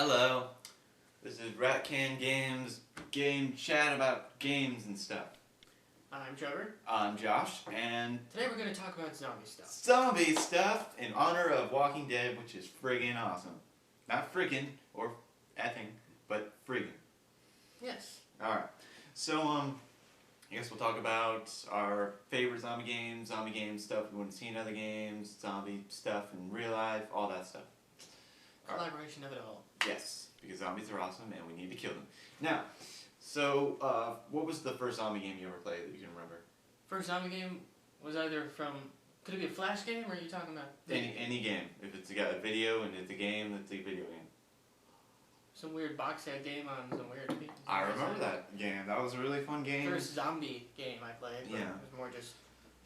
Hello, this is RattKanGames game chat about games and stuff. I'm Trevor. I'm Josh, and today we're going to talk about zombie stuff. Zombie stuff in honor of Walking Dead, which is friggin' awesome. Not friggin' or effing, but friggin'. Yes. Alright, so I guess we'll talk about our favorite zombie games stuff we wouldn't see in other games, zombie stuff in real life, all that stuff. Collaboration of it all. Yes, because zombies are awesome and we need to kill them. Now, so what was the first zombie game you ever played that you can remember? First zombie game was either from, could it be a Flash game or are you talking about? Any game. If it's got a video and it's a game, it's a video game. Some weird box set game on some weird people. I remember that game. That was a really fun game. First zombie game I played. But yeah. It was more just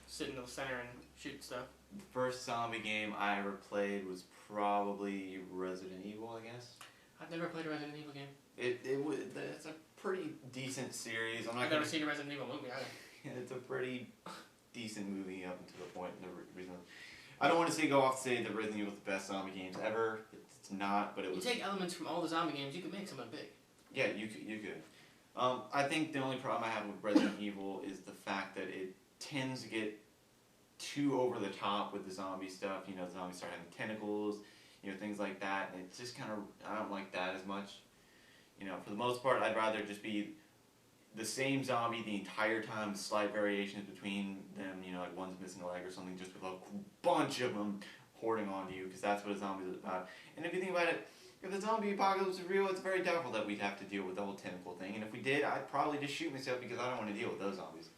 sit in the center and shoot stuff. The first zombie game I ever played was probably Resident Evil, I guess. I've never played a Resident Evil game. It's a pretty decent series. I've never seen a Resident Evil movie either. It's a pretty decent movie up until the point. I don't want to go off to say that Resident Evil is the best zombie games ever. It's not, but it was. You take elements from all the zombie games, you could make someone big. Yeah, you could. I think the only problem I have with Resident Evil is the fact that it tends to get too over the top with the zombie stuff. You know, the zombies start having tentacles, things like that, and it's just kind of, I don't like that as much. For the most part, I'd rather just be the same zombie the entire time, slight variations between them, like one's missing a leg or something, just with a bunch of them hoarding onto you, because that's what a zombie is about. And if you think about it, if the zombie apocalypse is real, it's very doubtful that we'd have to deal with the whole tentacle thing, and if we did, I'd probably just shoot myself because I don't want to deal with those zombies.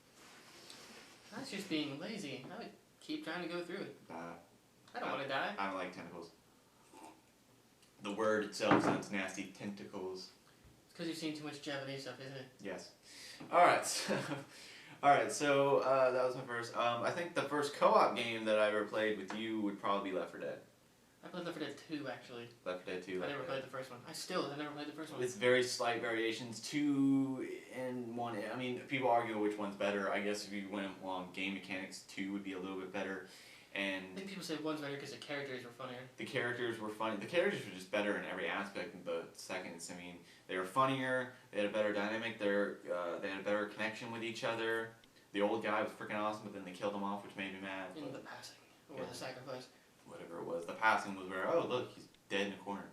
That's just being lazy. I would keep trying to go through it. I don't want to die. I don't like tentacles. The word itself sounds nasty. Tentacles. It's because you've seen too much Japanese stuff, isn't it? Yes. Alright, so that was my first. I think the first co-op game that I ever played with you would probably be Left 4 Dead. I played Left 4 Dead 2, actually. Left 4 Dead 2. I never played the first one. I never played the first one. It's very slight variations. 2 and 1. I mean, people argue which one's better. I guess if you went along game mechanics, 2 would be a little bit better. And I think people say one's better because the characters were funnier. The characters were funny. The characters were just better in every aspect of the seconds. I mean, they were funnier. They had a better dynamic. They had a better connection with each other. The old guy was freaking awesome, but then they killed him off, which made me mad. In the passing. Or the sacrifice. Whatever it was. The passing was where, oh, look, he's dead in a corner.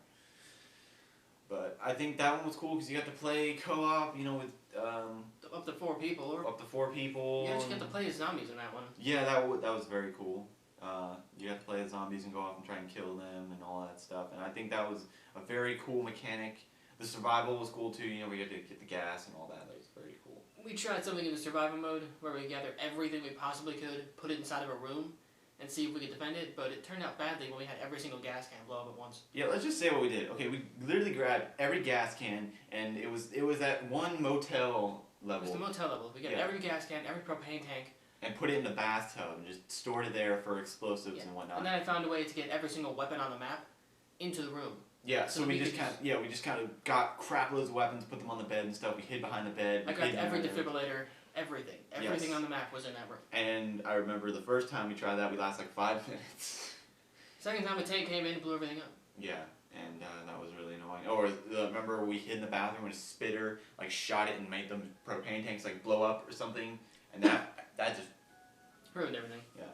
But I think that one was cool because you got to play co-op, with... up to 4 people. Or up to 4 people. You actually got to play as zombies in that one. Yeah, that was very cool. You have to play the zombies and go off and try and kill them and all that stuff. And I think that was a very cool mechanic. The survival was cool too. We had to get the gas and all that. That was very cool. We tried something in the survival mode where we gathered everything we possibly could, put it inside of a room, and see if we could defend it. But it turned out badly when we had every single gas can blow up at once. Yeah, let's just say what we did. Okay, we literally grabbed every gas can, and it was at one motel level. It was the motel level. We got every gas can, every propane tank. And put it in the bathtub and just stored it there for explosives and whatnot. And then I found a way to get every single weapon on the map into the room. Yeah, so we just kind of got crap loads of weapons, put them on the bed and stuff. We hid behind the bed. I grabbed every defibrillator, everything. Everything on the map was in that room. And I remember the first time we tried that, we lasted like 5 minutes. Second time a tank came in and blew everything up. Yeah, and that was really annoying. Or remember we hid in the bathroom and a spitter shot it and made them propane tanks blow up or something, and that just ruined everything. Yeah,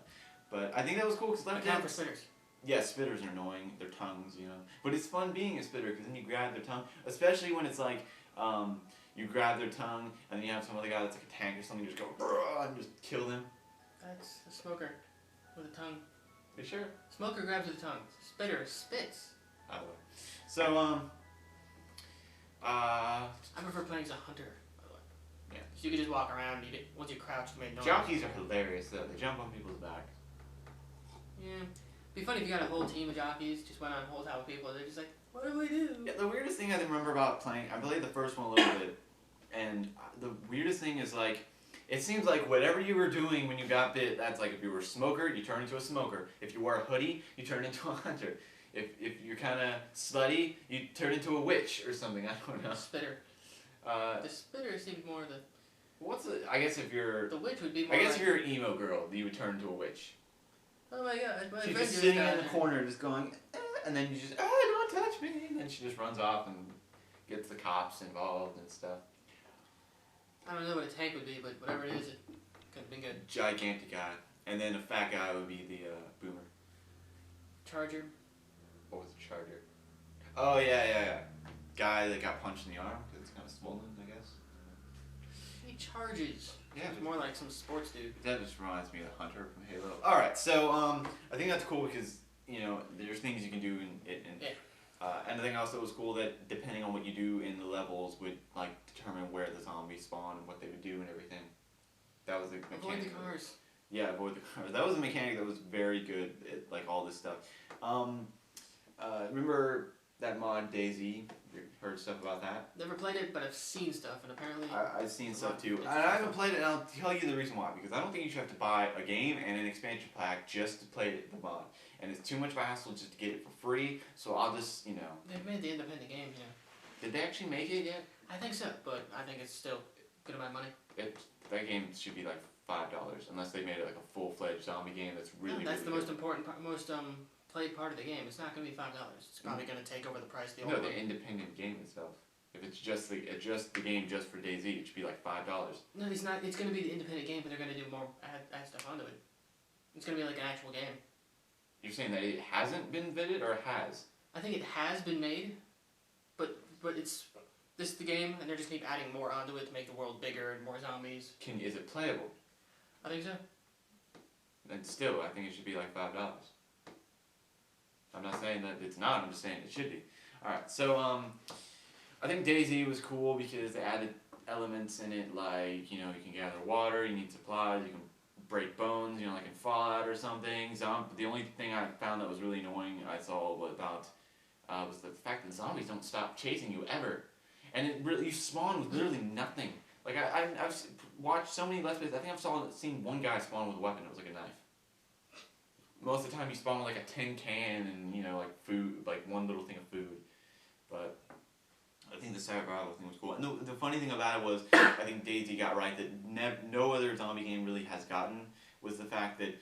but I think that was cool because Left 4 Dead for spitters. Yeah, spitters are annoying. Their tongues, But it's fun being a spitter because then you grab their tongue, especially when it's you grab their tongue and then you have some other guy that's like a tank or something. You just go and just kill them. That's a smoker with a tongue. You sure? Smoker grabs with a tongue. Spitter spits. Oh. So I prefer playing as a hunter. Yeah. So you could just walk around. Once you crouch, you made noise. Jockeys are hilarious though. They jump on people's back. Yeah. It'd be funny if you got a whole team of jockeys, just went on a whole tower of people, they're just like, what do we do? Yeah, the weirdest thing I remember about playing, I played the first one a little bit, and the weirdest thing is it seems like whatever you were doing when you got bit, that's if you were a smoker, you turn into a smoker. If you wore a hoodie, you turn into a hunter. If you're kind of slutty, you turn into a witch or something, I don't know. Spitter. The spitter seems more the... I guess if you're... The witch would be more I guess if you're an emo girl, you would turn into a witch. Oh my god, my She's friend just sitting in the corner just going, and then you just, I don't don't touch me. And then she just runs off and gets the cops involved and stuff. I don't know what a tank would be, but whatever it is, it could have been good. Gigantic guy. And then a fat guy would be the boomer. Charger. What was the Charger? Oh, yeah. Guy that got punched in the arm because it's kind of swollen, I guess. He charges. Yeah, it's more like some sports dude. That just reminds me of the Hunter from Halo. Alright, so I think that's cool because, there's things you can do in it. And I think also it was cool that depending on what you do in the levels would like determine where the zombies spawn and what they would do and everything. That was the mechanic. Avoid the cars. Yeah, avoid the cars. That was a mechanic that was very good at like all this stuff. Remember that mod DayZ? You heard stuff about that? Never played it, but I've seen stuff, and apparently I've seen stuff too. And I haven't played it, and I'll tell you the reason why. Because I don't think you should have to buy a game and an expansion pack just to play the mod. And it's too much of a hassle just to get it for free, so I'll just, They've made the independent game, Did they actually make it yet? I think so, but I think it's still a good amount of money. That game should be like $5, unless they made it like a full-fledged zombie game that's really, that's the really most important part, most played part of the game. It's not going to be $5. It's probably going to take over the price of the old one. No, the independent game itself. If it's just the game just for DayZ, it should be like $5. No, it's not. It's going to be the independent game, but they're going to do more add stuff onto it. It's going to be like an actual game. You're saying that it hasn't been vetted or has? I think it has been made, but it's this is the game, and they're just keep adding more onto it to make the world bigger and more zombies. Is it playable? I think so. Then still, I think it should be like $5. I'm not saying that it's not. I'm just saying it should be. All right, so I think DayZ was cool because they added elements in it like you can gather water, you need supplies, you can break bones, like in Fallout or something. The only thing I found that was really annoying was the fact that zombies don't stop chasing you ever, and you spawn with literally nothing. Like I've watched so many Let's Plays. I think I've seen one guy spawn with a weapon. It was like a knife. Most of the time you spawn with like a tin can and like food, like one little thing of food. But I think the survival thing was cool. And the funny thing about it was, I think DayZ got right that no other zombie game really has gotten, was the fact that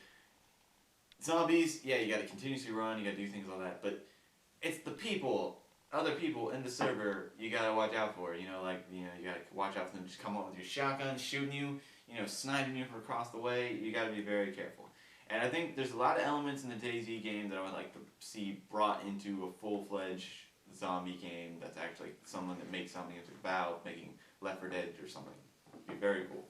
zombies, yeah, you got to continuously run, you got to do things like that, but it's the people, other people in the server, you got to watch out for. You got to watch out for them just come up with your shotgun, shooting you, sniping you from across the way. You got to be very careful. And I think there's a lot of elements in the DayZ game that I would like to see brought into a full-fledged zombie game that's actually someone that makes something into Valve making Left 4 Dead or something. It'd be very cool.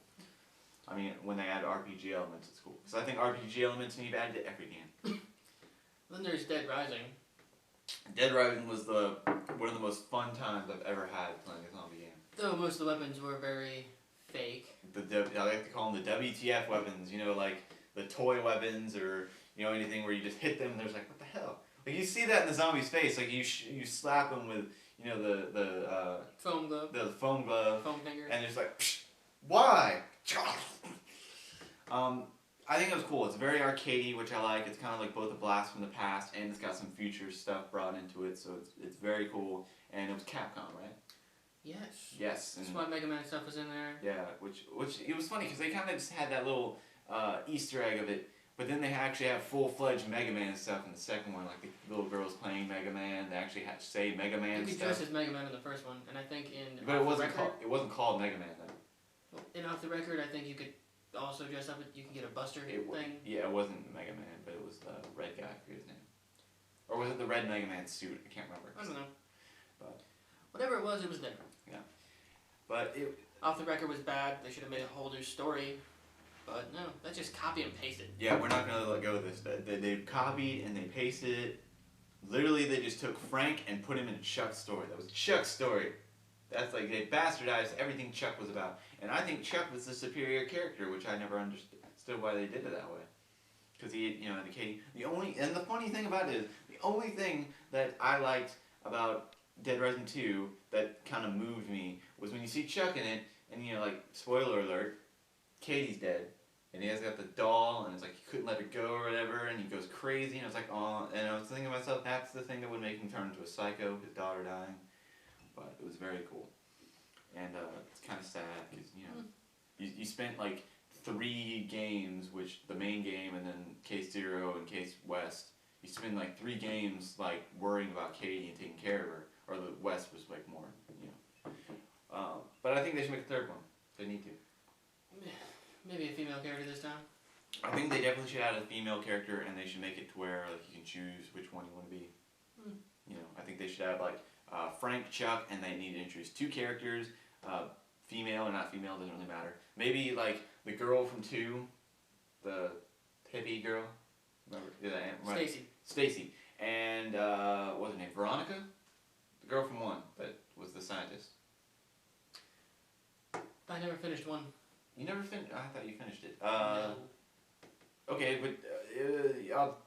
I mean, when they add RPG elements, it's cool. Because I think RPG elements need to be added to every game. Then there's Dead Rising. Dead Rising was one of the most fun times I've ever had playing a zombie game. Though most of the weapons were very fake. I like to call them the WTF weapons, like the toy weapons or, anything where you just hit them and there's like, what the hell? Like you see that in the zombie's face, like you slap them with, the foam glove. The foam glove. Foam finger. And it's like, psh, why? I think it was cool. It's very arcadey, which I like. It's kind of like both a blast from the past and it's got some future stuff brought into it, so it's very cool. And it was Capcom, right? Yes. Yes. That's why Mega Man stuff was in there. Yeah, which it was funny because they kind of just had that little Easter egg of it, but then they actually have full-fledged Mega Man stuff in the second one, like the little girls playing Mega Man. They actually had to say Mega Man stuff. You could dress as Mega Man in the first one, and I think in but it wasn't called Mega Man then. Well, in Off the Record, I think you could also dress up. You can get a Buster thing. Yeah, it wasn't Mega Man, but it was the red guy. I forget his name. Or was it the red Mega Man suit? I can't remember. I don't know. But whatever it was there. Yeah. But Off the Record was bad. They should have made a whole new story. But no, that's just copy and paste it. Yeah, we're not going to let go of this. They copied and they pasted it. Literally, they just took Frank and put him in Chuck's story. That was Chuck's story. That's like, they bastardized everything Chuck was about. And I think Chuck was the superior character, which I never understood why they did it that way. Because he, indicating, and the funny thing about it is, the only thing that I liked about Dead Rising 2 that kind of moved me was when you see Chuck in it, and spoiler alert, Katie's dead. And he has got the doll, and it's like he couldn't let it go or whatever, and he goes crazy, and it's like, oh, and I was thinking to myself, that's the thing that would make him turn into a psycho, his daughter dying. But it was very cool. And it's kind of sad, because, you spent like 3 games, which the main game, and then Case Zero and Case West, you spend like 3 games like worrying about Katie and taking care of her, or the West was like more, you know. But I think they should make a third one. They need to. Maybe a female character this time. I think they definitely should add a female character, and they should make it to where like you can choose which one you want to be. You know, I think they should have like Frank, Chuck, and they need to introduce 2 characters, female or not female, doesn't really matter. Maybe like the girl from 2, the hippie girl. Remember? Stacy. Stacy. And what was her name? Veronica? The girl from 1 that was the scientist. I never finished 1. You never finished? I thought you finished it. No. Okay, but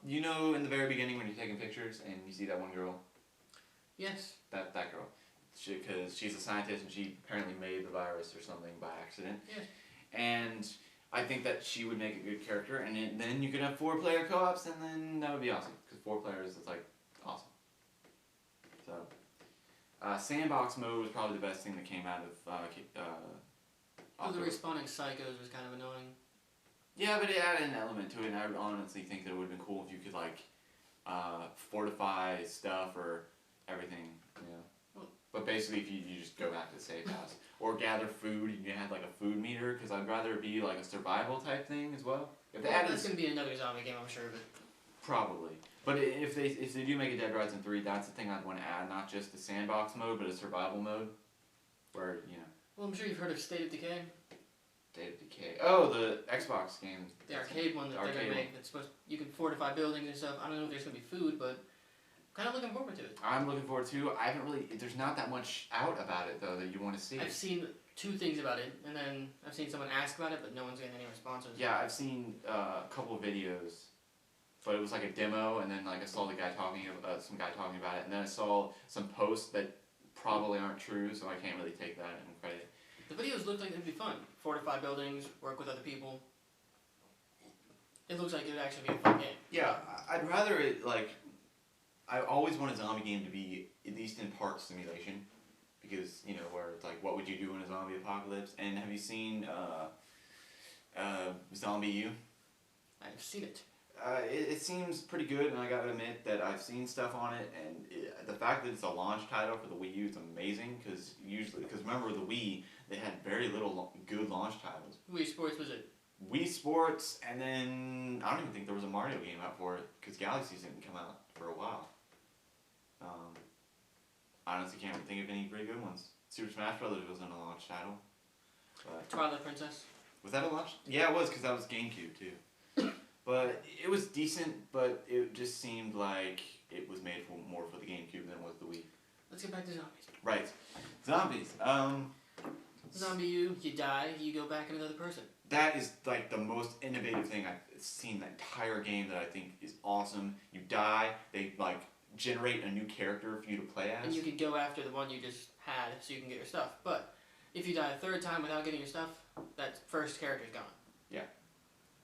you know in the very beginning when you're taking pictures and you see that one girl? Yes. That girl. Because she's a scientist and she apparently made the virus or something by accident. Yes. And I think that she would make a good character, and then you could have 4-player co-ops, and then that would be awesome. Because 4 players is like awesome. So, sandbox mode was probably the best thing that came out of. The respawning psychos was kind of annoying. Yeah, but it added an element to it, and I would honestly think that it would have been cool if you could like fortify stuff or everything. You know. But basically, if you just go back to the safe house. Or gather food, you have like a food meter, because I'd rather it be like a survival type thing as well. If they that's going to be another zombie game, I'm sure of it. Probably. But if they do make a Dead Rising 3, that's the thing I'd want to add, not just the sandbox mode, but a survival mode. Where, you know. Well, I'm sure you've heard of State of Decay. State of Decay. Oh, the Xbox game. The arcade one that they're going to make. It's supposed you can fortify buildings and stuff. I don't know if there's going to be food, but kind of looking forward to it. I'm looking forward to. I haven't really. There's not that much out about it though that you want to see. I've seen 2 things about it, and then I've seen someone ask about it, but no one's getting any responses. Yeah, I've seen a couple of videos, but it was like a demo, and then like I saw the guy talking, some guy talking about it, and then I saw some posts that probably aren't true, so I can't really take that in credit. The videos look like they'd be fun. Fortify buildings, work with other people. It looks like it would actually be a fun game. Yeah, I'd rather it like. I always want a zombie game to be at least in part simulation, because you know where it's like, what would you do in a zombie apocalypse? And have you seen Zombie U? I've seen it. It seems pretty good, and I gotta admit that I've seen stuff on it, and the fact that it's a launch title for the Wii U is amazing, because remember the Wii, they had very little good launch titles. Wii Sports was it? Wii Sports, and then I don't even think there was a Mario game out for it, because Galaxies didn't come out for a while. I honestly can't think of any pretty good ones. Super Smash Brothers wasn't a launch title. But Twilight Princess. Was that a launch? Yeah, it was, because that was GameCube too. But it was decent, but it just seemed like it was made more for the GameCube than was the Wii. Let's get back to zombies. Right. Zombies. Zombie U, you die, you go back another person. That is like the most innovative thing I've seen the entire game that I think is awesome. You die, they like generate a new character for you to play as. And you can go after the one you just had so you can get your stuff. But if you die a 3rd time without getting your stuff, that first character's gone. Yeah.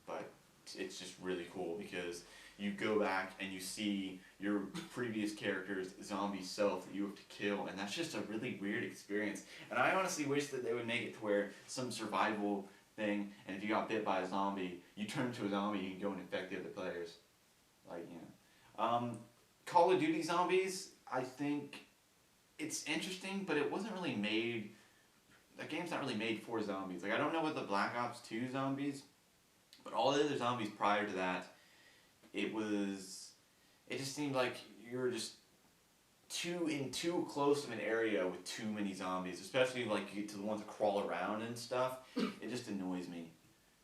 But it's just really cool because you go back and you see your previous character's zombie self that you have to kill, and that's just a really weird experience. And I honestly wish that they would make it to where some survival thing, and if you got bit by a zombie, you turn into a zombie, you can go and infect the other players. Like, you know. Call of Duty Zombies, I think it's interesting, but it wasn't really made, that game's not really made for zombies. Like, I don't know what the Black Ops 2 zombies, but all the other zombies prior to that, it just seemed like you were just too close of an area with too many zombies, especially like you get to the ones that crawl around and stuff. It just annoys me.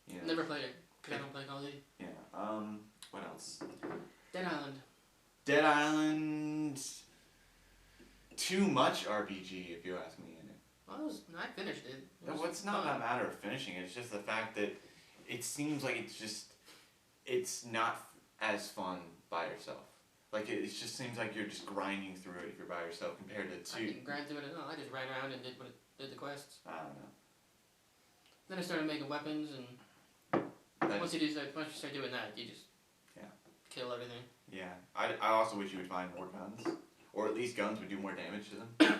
You know? Never played it, because I don't play Call of Duty. Yeah, what else? Dead Island. Dead Island, too much RPG if you ask me in it. Well, I finished it. No, it's not a matter of finishing it, it's just the fact that it seems like it's not as fun by yourself. Like, it just seems like you're just grinding through it if you're by yourself compared to 2. I didn't grind through it at all. I just ran around and did the quests. I don't know. Then I started making weapons, and once you start doing that, you just kill everything. Yeah. I also wish you would find more guns. Or at least guns would do more damage to them.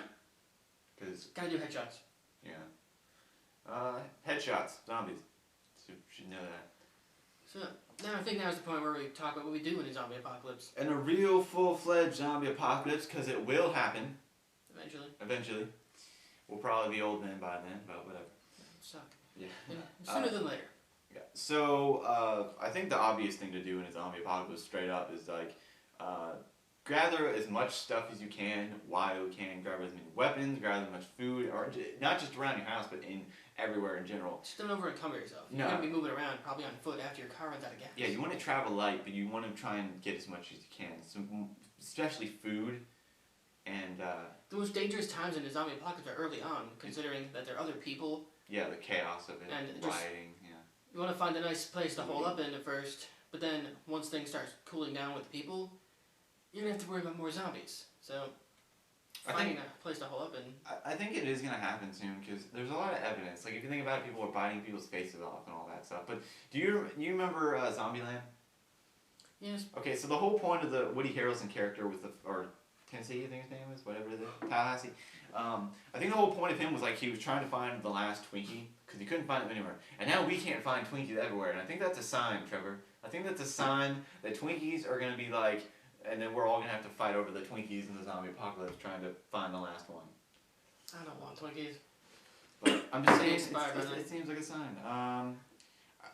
Cause, gotta do headshots. Yeah. Headshots. Zombies. So you should know that. So now I think now's the point where we talk about what we do in a zombie apocalypse. And a real full-fledged zombie apocalypse, because it will happen. Eventually. We'll probably be old men by then, but whatever. Suck. Yeah. Sooner than later. Yeah. So I think the obvious thing to do in a zombie apocalypse, straight up, is like gather as much stuff as you can while you can. Grab as many weapons, grab as much food, or not just around your house, but everywhere in general. Just don't over encumber yourself. You're No. gonna be moving around, probably on foot after your car runs out of gas. Yeah, you want to travel light, but you want to try and get as much as you can. So, especially food, and the most dangerous times in a zombie apocalypse are early on, considering that there are other people. Yeah, the chaos of it, and rioting. Yeah. You want to find a nice place to hole up in at first, but then once things start cooling down with people, you're gonna have to worry about more zombies. So finding a place to hole up in. I think it is gonna happen soon because there's a lot of evidence. Like if you think about it, people are biting people's faces off and all that stuff. But do you remember Zombieland? Yes. Okay, so the whole point of the Woody Harrelson character was or Tennessee, I think his name was, whatever it is, Tallahassee. I think the whole point of him was like he was trying to find the last Twinkie because he couldn't find them anywhere. And now we can't find Twinkies everywhere. And I think that's a sign, Trevor. I think that's a sign that Twinkies are gonna be like. And then we're all going to have to fight over the Twinkies in the zombie apocalypse trying to find the last one. I don't want Twinkies. But I'm just saying, it seems like a sign.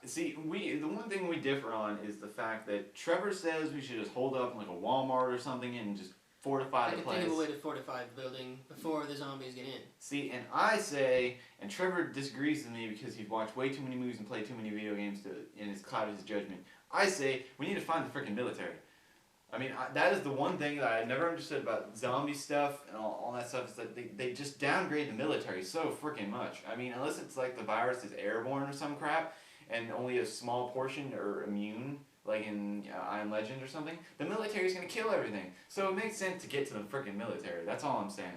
See, the one thing we differ on is the fact that Trevor says we should just hold up in like a Walmart or something and just fortify the place. I can think of a way to fortify the building before the zombies get in. See, and I say, and Trevor disagrees with me because he's watched way too many movies and played too many video games and it's clouded his judgment. I say we need to find the freaking military. I mean, that is the one thing that I never understood about zombie stuff and all that stuff is that they just downgrade the military so freaking much. I mean, unless it's like the virus is airborne or some crap and only a small portion are immune, like in I Am Legend or something, the military's going to kill everything. So it makes sense to get to the freaking military. That's all I'm saying.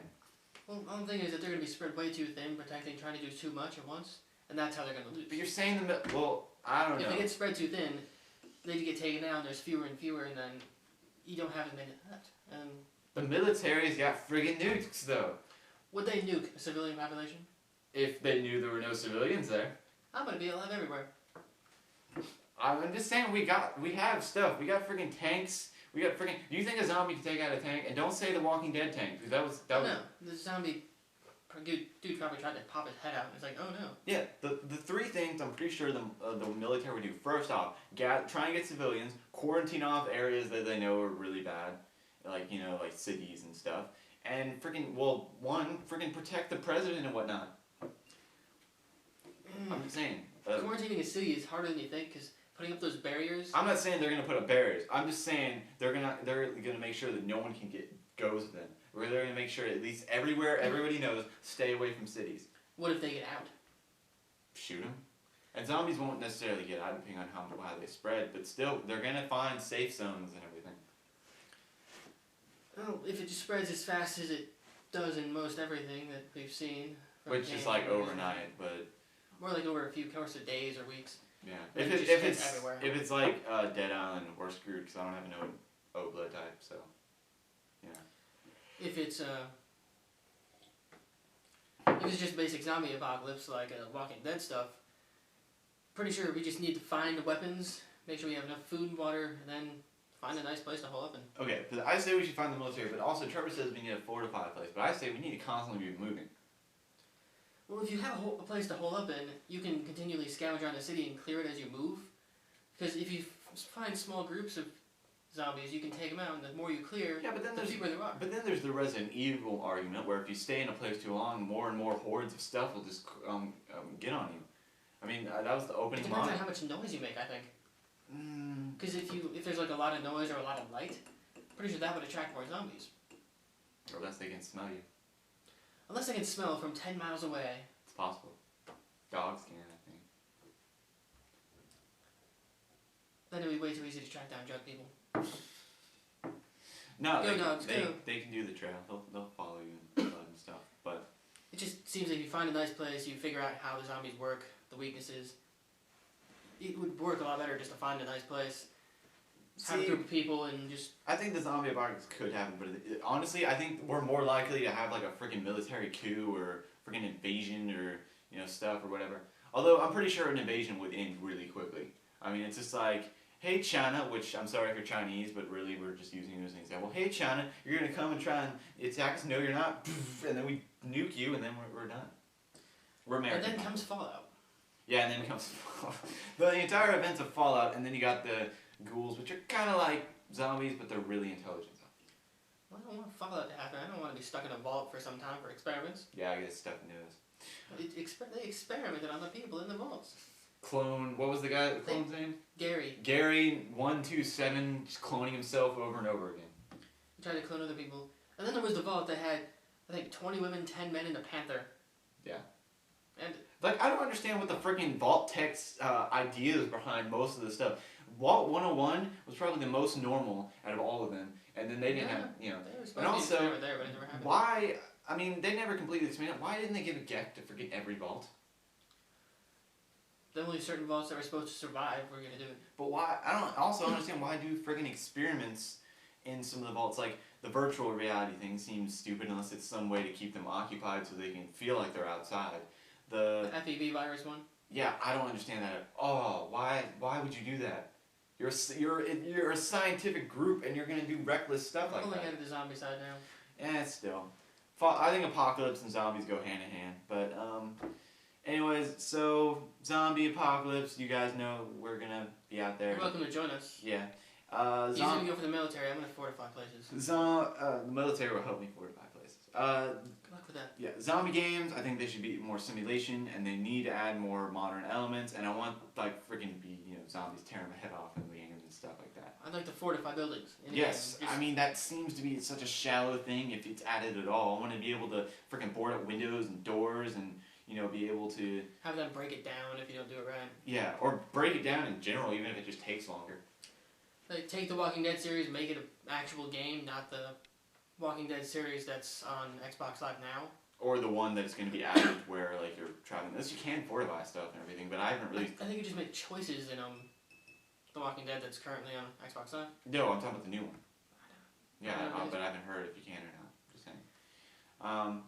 Well, the only thing is that they're going to be spread way too thin, protecting, trying to do too much at once, and that's how they're going to lose. But you're saying well, I don't know. If they get spread too thin, they get taken down, there's fewer and fewer, and then you don't have as many left. The military's got friggin' nukes, though. Would they nuke a civilian population? If they knew there were no civilians there. I'm gonna be alive everywhere. I'm just saying we have stuff. We got friggin' tanks. We got friggin'. Do you think a zombie can take out a tank? And don't say the Walking Dead tank because that was. No, the zombie dude probably tried to pop his head out and it's like, oh no. Yeah, the three things I'm pretty sure the military would do. First off, try and get civilians, quarantine off areas that they know are really bad, like like cities and stuff, and freaking protect the president and whatnot. I'm just saying. Quarantining a city is harder than you think because putting up those barriers. I'm not saying they're gonna put up barriers. I'm just saying they're gonna make sure that no one can goes to them. We're going to make sure at least everywhere, everybody knows, stay away from cities. What if they get out? Shoot them. And zombies won't necessarily get out depending on how they spread, but still, they're going to find safe zones and everything. Well, if it just spreads as fast as it does in most everything that we've seen. Which is like overnight, but... More like over a few course of days or weeks. Yeah. If it's like Dead Island, we're screwed because I don't have no O blood type, so... Yeah. If it's just basic zombie apocalypse like Walking Dead stuff, pretty sure we just need to find the weapons, make sure we have enough food and water, and then find a nice place to hole up in. Okay, because I say we should find the military, but also Trevor says we need a fortified place, but I say we need to constantly be moving. Well, if you have a place to hole up in, you can continually scavenge around the city and clear it as you move. Because if you find small groups of zombies, you can take them out, and the more you clear, the fewer there are. But then there's the Resident Evil argument, where if you stay in a place too long, more and more hordes of stuff will just get on you. I mean, that was the opening line. It depends on how much noise you make, I think. Because if there's like a lot of noise or a lot of light, pretty sure that would attract more zombies. Or unless they can smell you. Unless they can smell from 10 miles away. It's possible. Dogs can, I think. Then it'd be way too easy to track down drug people. No, they can do the trail. They'll follow you and stuff. But it just seems like you find a nice place, you figure out how the zombies work, the weaknesses. It would work a lot better just to find a nice place, have a group of people, and just... I think the zombie apocalypse could happen, but honestly, I think we're more likely to have like a freaking military coup or freaking invasion or stuff or whatever. Although I'm pretty sure an invasion would end really quickly. I mean, it's just like, hey China, which I'm sorry if you're Chinese, but really we're just using it as an example. Hey China, you're gonna come and try and attack us? No, you're not. And then we nuke you, and then we're done. We're American. And then comes Fallout. Yeah, and then comes Fallout. The entire events of Fallout, and then you got the ghouls, which are kind of like zombies, but they're really intelligent zombies. Well, I don't want Fallout to happen. I don't want to be stuck in a vault for some time for experiments. Yeah, I get stuck into this. They experimented on the people in the vaults. Clone, what was the clone's name? Gary. Gary 127, just cloning himself over and over again. He tried to clone other people. And then there was the vault that had, I think, 20 women, 10 men, and a panther. Yeah. And like, I don't understand what the freaking Vault Tech's ideas behind most of this stuff. Vault 101 was probably the most normal out of all of them, and then they didn't have, and also, there, but it never happened. why, I mean, they never completely explained it. Why didn't they give a gift to freaking every vault? The only certain vaults that were supposed to survive were going to do it. But why, I don't also understand why do friggin' experiments in some of the vaults, like, the virtual reality thing seems stupid unless it's some way to keep them occupied so they can feel like they're outside. The FEV virus one? Yeah, I don't understand that at all. Why would you do that? You're a scientific group and you're gonna do reckless stuff like that. I'm only at the zombie side now. Yeah, still. I think apocalypse and zombies go hand in hand. But anyways, so zombie apocalypse. You guys know we're gonna be out there. You're welcome to join us. Yeah. He's gonna go for the military. I'm gonna fortify places. The military will help me fortify places. Good luck with that. Yeah, zombie games. I think they should be more simulation, and they need to add more modern elements. And I want like freaking zombies tearing my head off in the games and stuff like that. I'd like to fortify buildings. Yes, I mean that seems to be such a shallow thing if it's added at all. I want to be able to freaking board up windows and doors and be able to have them break it down if you don't do it right. Yeah, or break it down in general, even if it just takes longer. Like take the Walking Dead series, make it an actual game, not the Walking Dead series that's on Xbox Live now. Or the one that's going to be added where like you're traveling. This you can fortify stuff and everything, but I haven't really. I think you just make choices in the Walking Dead that's currently on Xbox Live. No, I'm talking about the new one. Yeah, but I haven't heard if you can or not. Just saying.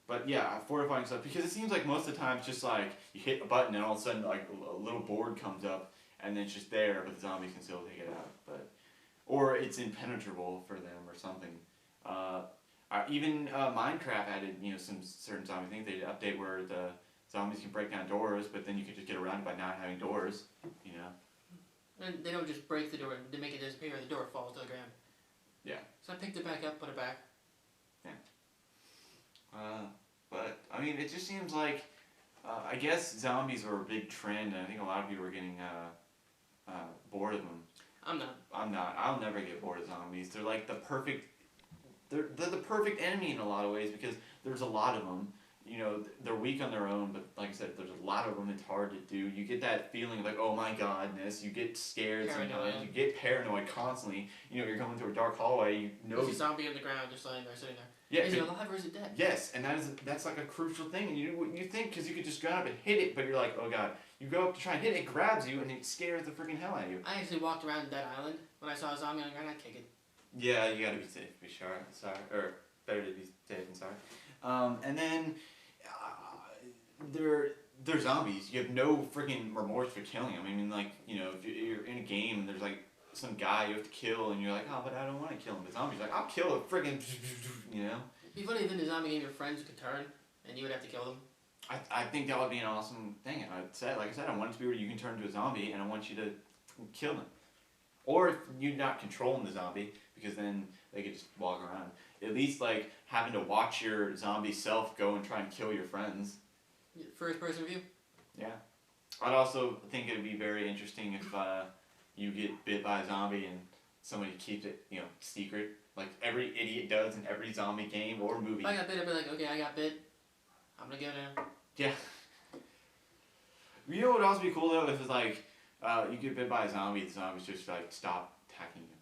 But yeah, fortifying stuff because it seems like most of the time it's just like you hit a button and all of a sudden like a little board comes up and then it's just there, but the zombies can still take it out. Or it's impenetrable for them or something. Even Minecraft added some certain zombie things. They did an update where the zombies can break down doors, but then you can just get around it by not having doors. And they don't just break the door; they make it disappear. The door falls to the ground. Yeah. So I picked it back up, put it back. Yeah. But I mean, it just seems like I guess zombies are a big trend, and I think a lot of people are getting bored of them. I'm not. I'm not. I'll never get bored of zombies. They're like the perfect. They're the perfect enemy in a lot of ways because there's a lot of them. They're weak on their own, but like I said, there's a lot of them. It's hard to do. You get that feeling of like, oh my godness. You get scared sometimes. You get paranoid constantly. You're going through a dark hallway. There's a zombie on the ground just lying there, sitting there. Yeah, is it alive or is it dead? Yes, and that's like a crucial thing. And you think because you could just go up and hit it, but you're like, oh god. You go up to try and hit it, it grabs you, and it scares the freaking hell out of you. I actually walked around Dead Island when I saw a zombie on the ground. I'd kick it. Yeah, you gotta be safe, be sure. Sorry, or better to be safe than sorry. And then they're zombies. You have no freaking remorse for killing them. I mean, like if you're in a game and there's like some guy you have to kill, and you're like, oh, but I don't want to kill him. But zombies like, I'll kill a freaking, It'd be funny if in the zombie game your friends could turn, and you would have to kill them. I think that would be an awesome thing. Like I said, I want it to be where you can turn into a zombie, and I want you to kill them. Or if you're not controlling the zombie, because then they could just walk around. At least like having to watch your zombie self go and try and kill your friends. First person view? Yeah. I'd also think it would be very interesting if you get bit by a zombie and somebody keeps it, secret. Like every idiot does in every zombie game or movie. If I got bit, I'd be like, okay, I got bit. I'm gonna go now. Yeah. You know what would also be cool though? If it's like, you get bit by a zombie, the zombies just like stop attacking you.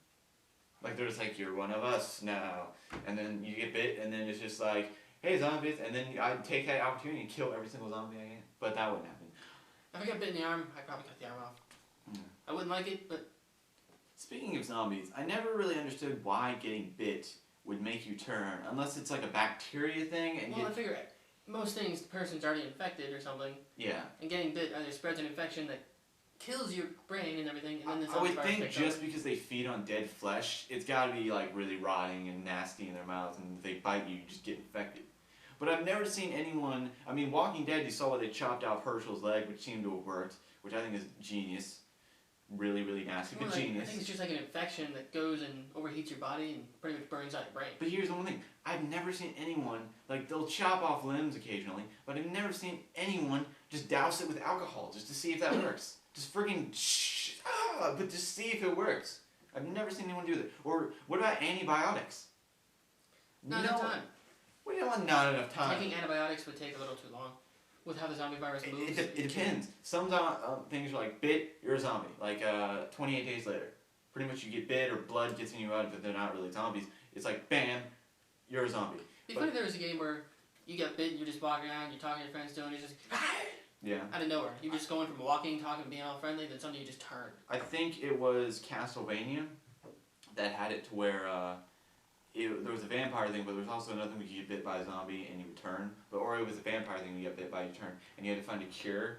Like they're just like, you're one of us now. And then you get bit and then it's just like, hey zombies, and then I'd take that opportunity and kill every single zombie I get. But that wouldn't happen. If I got bit in the arm, I'd probably cut the arm off. Yeah. I wouldn't like it, but... Speaking of zombies, I never really understood why getting bit would make you turn, unless it's like a bacteria thing. And I figure most things, the person's already infected or something. Yeah. And getting bit either spreads an infection that kills your brain and everything, and then the I zombie would virus think takes just over. because they feed on dead flesh, it's got to be like really rotting and nasty in their mouths, and if they bite you, you just get infected. But I've never seen anyone. I mean, Walking Dead, you saw where they chopped off Herschel's leg, which seemed to have worked, which I think is genius. Really, really nasty, but genius. I think it's just like an infection that goes and overheats your body and pretty much burns out your brain. But here's the one thing. I've never seen anyone, like, they'll chop off limbs occasionally, but I've never seen anyone just douse it with alcohol just to see if that works. Just friggin' but just see if it works. I've never seen anyone do that. Or what about antibiotics? Not enough time. What do you want? Not enough time. Taking antibiotics would take a little too long. With how the zombie virus moves. It depends. Some things are like bit, you're a zombie. Like 28 days later. Pretty much you get bit or blood gets in you out, but they're not really zombies. It's like, bam, you're a zombie. It'd be funny if there was a game where you get bit and you're just walking around, you're talking to your friends doing it, just yeah. Out of nowhere. You're just going from walking, talking, being all friendly, then suddenly you just turn. I think it was Castlevania that had it to where there was a vampire thing, but there was also another thing where you get bit by a zombie and you would turn. Or it was a vampire thing where you get bit by a turn, and you had to find a cure.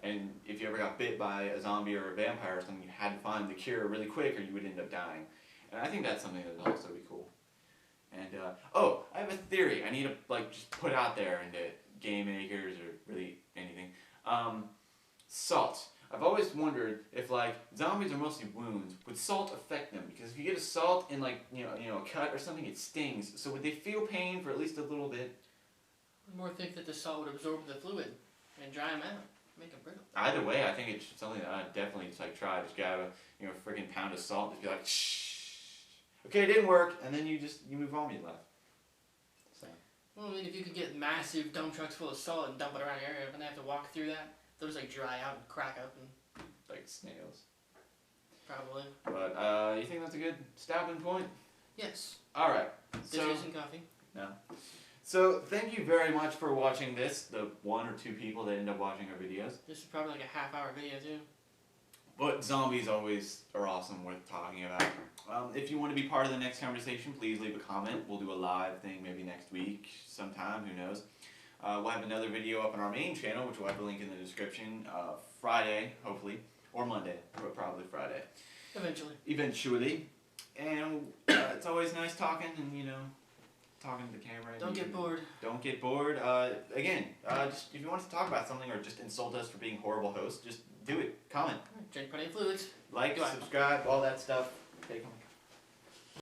And if you ever got bit by a zombie or a vampire or something, you had to find the cure really quick or you would end up dying. And I think that's something that would also be cool. And, I have a theory I need to, like, just put out there into game makers or really anything. Salt. I've always wondered if, like, zombies are mostly wounds. Would salt affect them? Because if you get a salt in, like, a cut or something, it stings. So would they feel pain for at least a little bit? I more think that the salt would absorb the fluid and dry them out, make them brittle. Either way, I think it's something that I'd definitely just, like, try. Just grab a, freaking pound of salt and just be like, shh. Okay, it didn't work, and then you move on with your life. So. Well, I mean, if you could get massive dump trucks full of salt and dump it around your area, and they have to walk through that, those like dry out and crack up and like snails. Probably. But you think that's a good stopping point? Yes. All right. Dishes and coffee. No. So thank you very much for watching this. The 1 or 2 people that end up watching our videos. This is probably like a half-hour video too. But zombies always are awesome, worth talking about. If you want to be part of the next conversation, please leave a comment. We'll do a live thing maybe next week, sometime, who knows. We'll have another video up on our main channel, which we'll have a link in the description, Friday, hopefully, or Monday, but probably Friday. Eventually. And it's always nice talking and, talking to the camera. Don't get bored. Don't get bored. Again, just if you want us to talk about something or just insult us for being horrible hosts, just do it. Comment. Drink plenty of fluids. Like, subscribe, all that stuff. Take them.